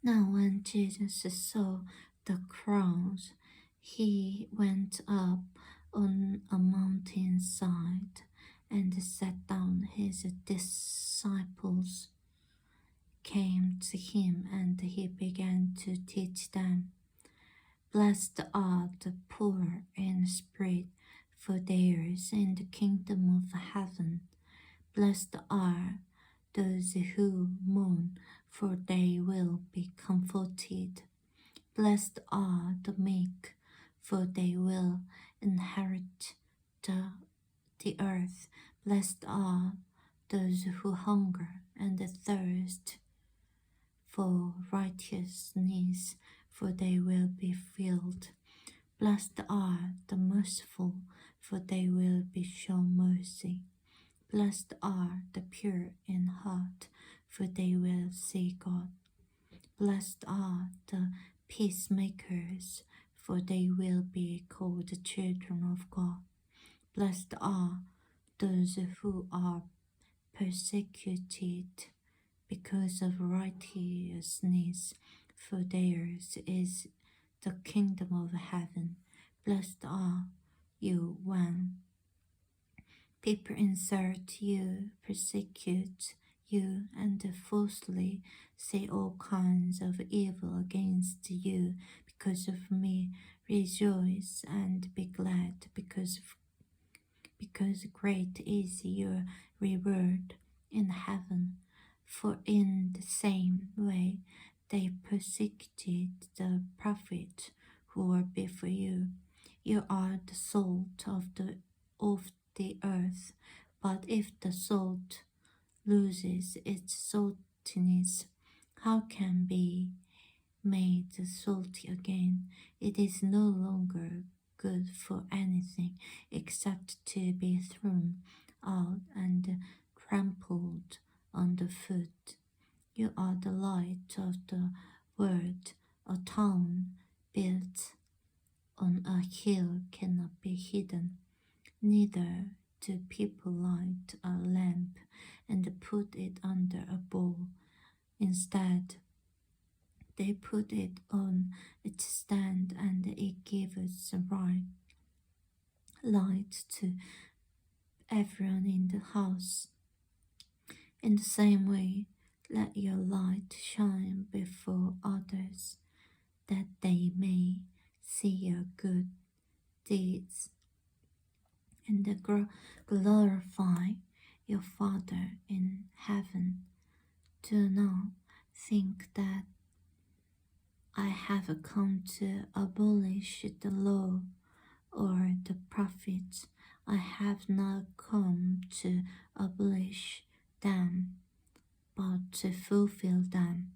Now when Jesus saw the crowds, he went up on a mountainside and sat down. His disciples came to him, and he began to teach them. Blessed are the poor in spirit, for theirs is the kingdom of heaven. Blessed are those who mourn, for they will be comforted. Blessed are the meek, for they will inherit the earth. Blessed are those who hunger and thirst for righteousness, for they will be filled. Blessed are the merciful, for they will be shown mercy. Blessed are the pure in heart, for they will see God. Blessed are the peacemakers, for they will be called the children of God. Blessed are those who are persecuted because of righteousness, for theirs is the kingdom of heaven. Blessed are you when people insult you, persecute you, and falsely say all kinds of evil against you because of me. Rejoice and be glad, because great is your reward in heaven. For in the same way they persecuted the prophets who were before you. You are the salt of the earth, but if the salt loses its saltiness, how can it be made salty again? It is no longer good for anything except to be thrown out and trampled underfoot. You are the light of the world. A town built on a hill cannot be hidden. Neither do people light a lamp and put it under a bowl. Instead, they put it on its stand, and it gives the right light to everyone in the house. In the same way, let your light shine before others, that they may see your good deeds and glorify your Father in heaven. Do not think that I have come to abolish the law or the prophets. I have not come to abolish them, but to fulfill them.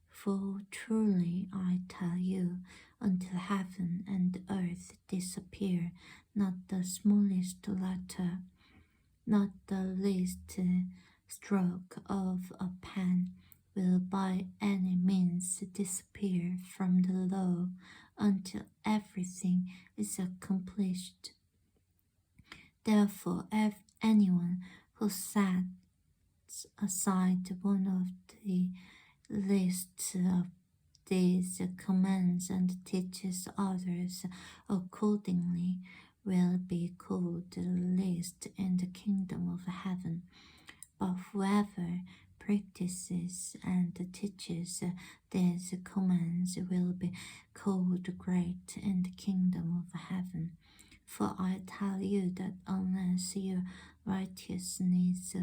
For truly I tell you, until heaven and earth disappear, not the smallest letter, not the least stroke of a pen will by any means disappear from the law until everything is accomplished. Therefore, if anyone who sets aside one of the least of these commands and teaches others accordingly will be called the least in the kingdom of heaven. But whoever practices and teaches these commands will be called great in the kingdom of heaven. For I tell you that unless your righteousness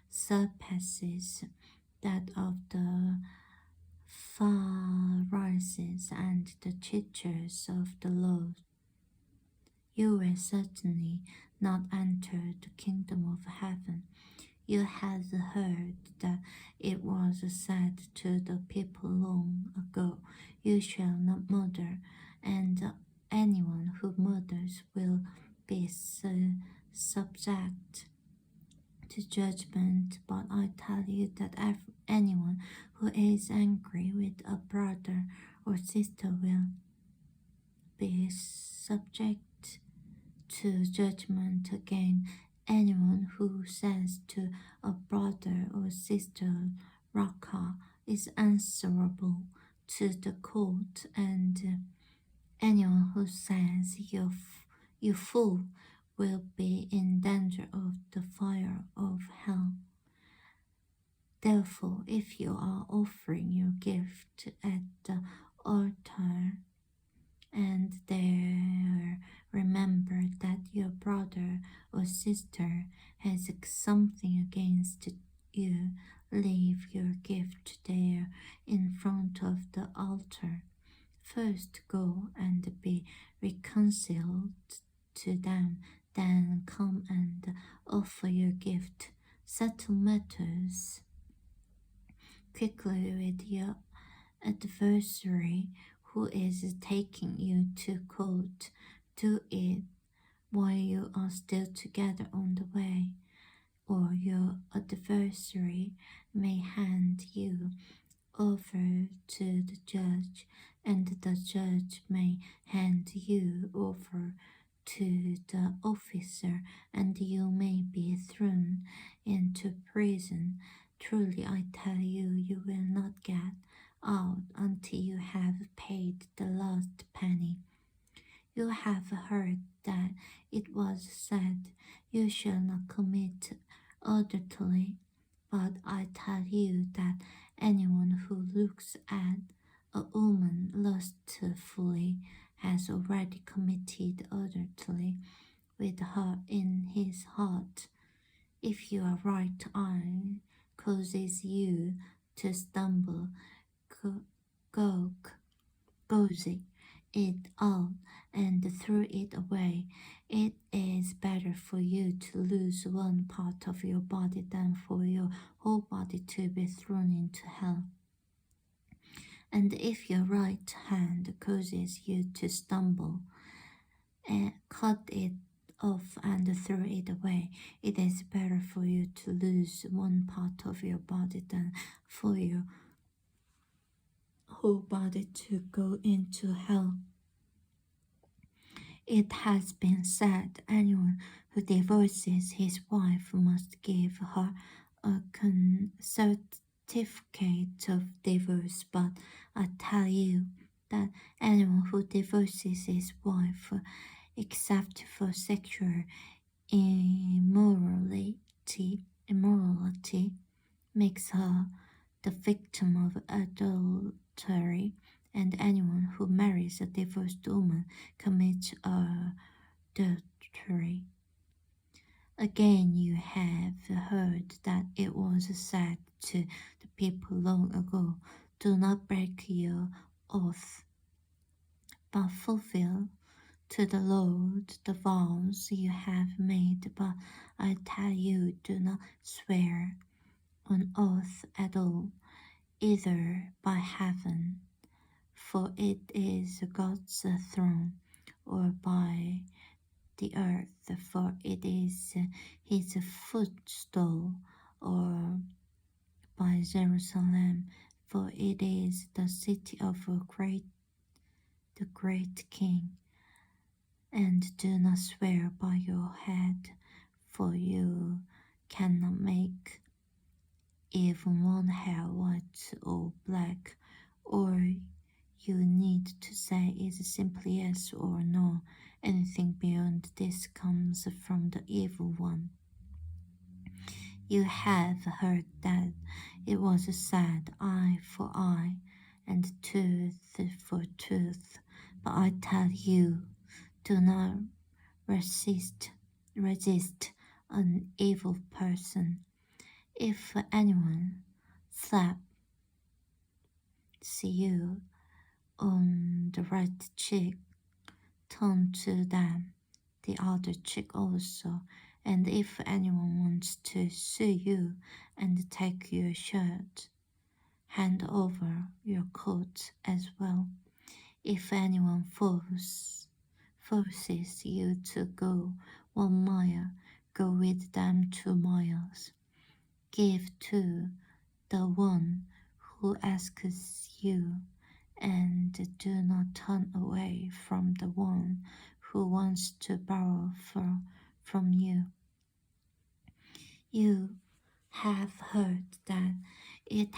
surpasses that of the Pharisees and the teachers of the law, you will certainly not enter the kingdom of heaven. You have heard that it was said to the people long ago, you shall not murder, and anyone who murders will be subject to judgment. But I tell you that anyone who is angry with a brother or sister will be subject to judgment again. Anyone who says to a brother or sister, Raka, is answerable to the court, and anyone who says you fool will be in danger of the fire of hell. Therefore, if you are offering your gift at the altar, and there remember that your brother or sister has something against you, leave your gift there in front of the altar. First go and be reconciled to them, then come and offer your gift. Settle matters quickly with your adversary who is taking you to court. Do it while you are still together on the way, or your adversary may hand you over to the judge, and the judge may hand you over to the officer, and you may be thrown into prison. Truly, I tell you, you will not get out until you have paid the last penny. You have heard that it was said, you shall not commit adultery. But I tell you that anyone who looks at a woman lustfully has already committed adultery with her in his heart. If your right eye causes you to stumble, gouge it out and throw it away. It is better for you to lose one part of your body than for your whole body to be thrown into hell. And if your right hand causes you to stumble, cut it off and throw it away. It is better for you to lose one part of your body than for your whole body to go into hell. It has been said, anyone who divorces his wife must give her a certificate of divorce, but I tell you that anyone who divorces his wife, except for sexual immorality, makes her the victim of adultery, and anyone who marries a divorced woman commits adultery. Again, you have heard that it was said to the people long ago, do not break your oath, but fulfill to the Lord the vows you have made. But I tell you, do not swear on oath at all, either by heaven, for it is God's throne, or by the earth, for it is his footstool, or by Jerusalem, for it is the city of the great King. And do not swear by your head, for you cannot make even one hair white or black. Or you need to say is simply yes or no. Anything beyond this comes from the evil one. You have heard that it was said, eye for eye and tooth for tooth. But I tell you, do not resist an evil person. If anyone slaps you on the right cheek, turn to them the other cheek also. And if anyone wants to sue you and take your shirt, hand over your coat as well. If anyone forces you to go 1 mile, go with them 2 miles. Give to the one who asks you, and do not turn away from the one who wants to borrow from you. You have heard that it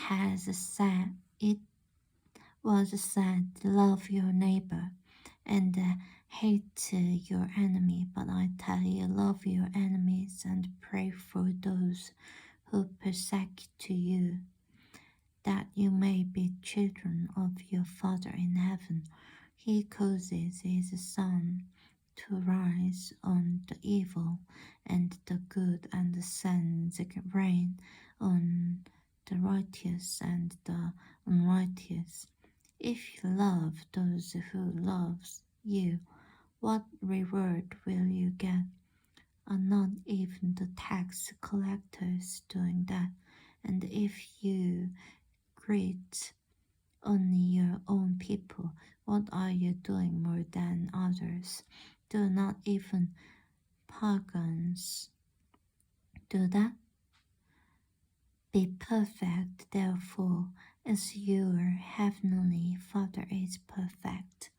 was said, love your neighbor and hate your enemy. But I tell you, love your enemies and pray for those who persecute you, that you may be children of your Father in heaven. He causes his sun to rise on the evil and the good, and sends rain on the righteous and the unrighteous. If you love those who loves you, what reward will you get? Are not even the tax collectors doing that? And if you greet only your own people, what are you doing more than others? Do not even pagans do that? Be perfect, therefore, as your heavenly Father is perfect.